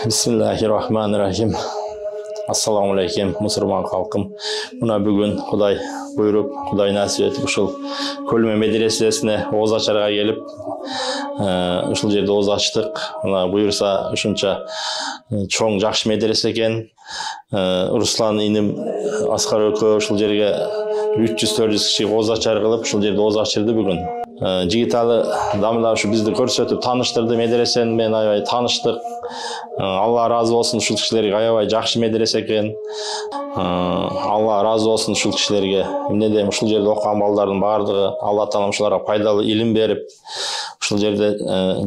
Bismillahirrahmanirrahim. Assalamu alaikum musulmon халқым. Мына бүгін Құдай бұйырып, Құдай нәсіп етіп ушул Көлме медресесіне оғыз ашарға келіп, ушул жерде оғыз аштық. Мына бұйырса ушунча чоң жакшы медресе екен. Руслан иним Аскар өкө ушул жерге 300-400 киши оғыз ашар кылып, ушул жерде оғыз ашырды бүгін. Жигиталы дамыда ушу бизди көрсөтүп тааныштырды, медресени менен аябай тааныштык. Алла разы болсын, ушул кишилерге аябай жакшы медресе экен. Алла разы болсын ушул кишилерге. Эмне дейм, ушул жерде окуган балдардын баардыгы Алла таалам ушуларга пайдалуу илим берип, ушул жерде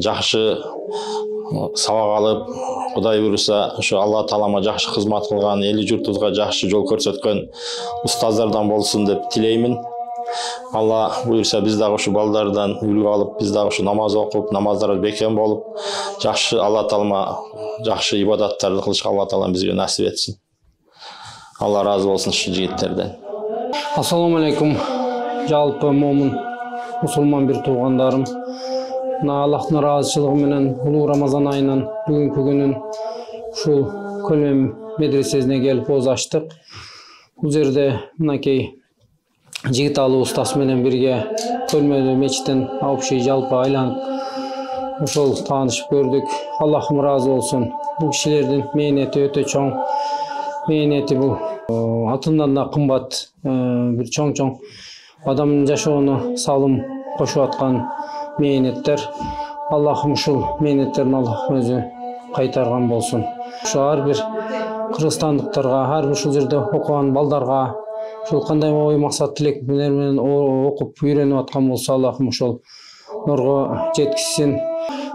жакшы сабак алып, Кудай буйруса ушу Алла таалама жакшы кызмат кылган, эли журтубузга жакшы жол көрсөткөн устаздардан болсун деп тилеймин. Алла буйруса биз дагы ушу балдардан үлгү алып, биз дагы ушу намаз окуп, намаздарга бекем болуп, жакшы Алла таалама жакшы ибадаттарды кылышка Алла таалам бизге насип этсин. Алла разы болсун ушу жигиттерден. Ассаламу алейкум. Жалпы момун мусулман бир туугандарым. Аллахтын ыраазычылыгы менен улуу Рамазан айынын бүгүнкү күнүн ушул Көлме медресесине келип оз аштык. Бул жерде мынакей Жигиталы устаз менен бирге Көлмө мечиттен общий жалпы айланып ошол таанышып көрдүк. Аллахым ыраазы болсун. Бул кишилердин мээнети өтө чоң. Мээнети бул атынан да кымбат, бир чоң адамдын жашоону салым кошуп аткан мээнеттер. Аллахым ушул мээнеттерин Аллахым өзү кайтарган болсун. Ушу ар бир кыргызстандыктарга, ар бир ушул жерде окуган балдарга ушул кандай ой максат тилек менен окуп үйрөнүп аткан болсо, Аллахым ушул нурга жеткизсин.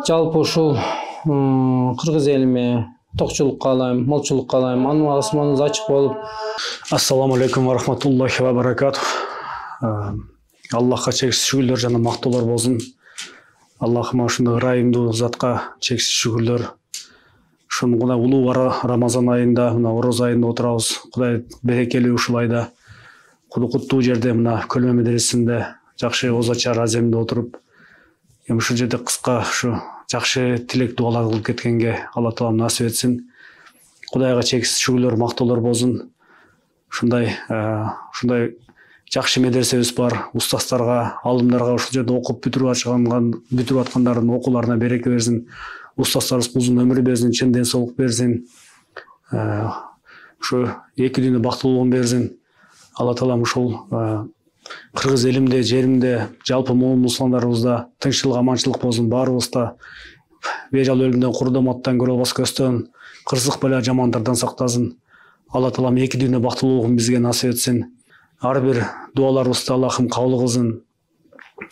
Жалпы ушул кыргыз элиме токчулукка алайм, молчулукка алайм, анын асманыбыз ачык болуп. Ассаламу алейкум ва рахматуллахи ва баракатух. Аллахка чексиз шүгүрлөр жана мактоолор болсун. Аллахыма ушундай ырайымдуу затка чексиз шүгүрлөр. Ушун мына улуу Рамазан айында, мына ороз айында отурабыз. Кудай берекелүү ушул айда куттуу жерде мына Көлмө медресесинде жакшы оз ачар аземде отуруп, ушул жерде кыска ушу жакшы тилек дуалар кылып кеткенге Алла таалам насип этсин. Кудайга чексиз шүгүрлөр, мактоолор болсун. Ушундай жакшы медресебиз бар. Устаздарга, алымдарга ушул жерде окуп бүтүрүп аткандардын окууларына береке берсин. Устаздарыбызга узун өмүр берсин, чын ден соолук берсин. Ушу эки дүйнө бактылуулугун берсин. Алла таалам ушул кыргыз элимде, жеримде, жалпы мусулмандарыбызда тынччылык, аманчылык болсун. Баарыбызда бежал өлүмдөн, курдоматтан, көрөбас көстөн, кырсык бала жамандардан сактасын. Алла таалам эки дүйнө бактылуулугун бизге насип этсин. Ар бир дуаларыбызды Аллахым кабыл кылсын.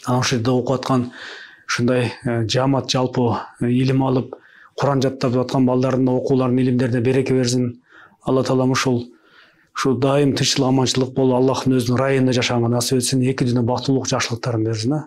Ушул жерде окуп аткан ушундай жамаат жалпы илим алып, Куран жаттап аткан балдардын окууларынын илимдерине береке берсин. Алла таалам ушул дайым тынччылык, аманчылык болуп, Аллахтын өзүнүн ырайында жашаганга насип этсин. Эки дүйнө бактылуулук, жакшылыктарын берсин.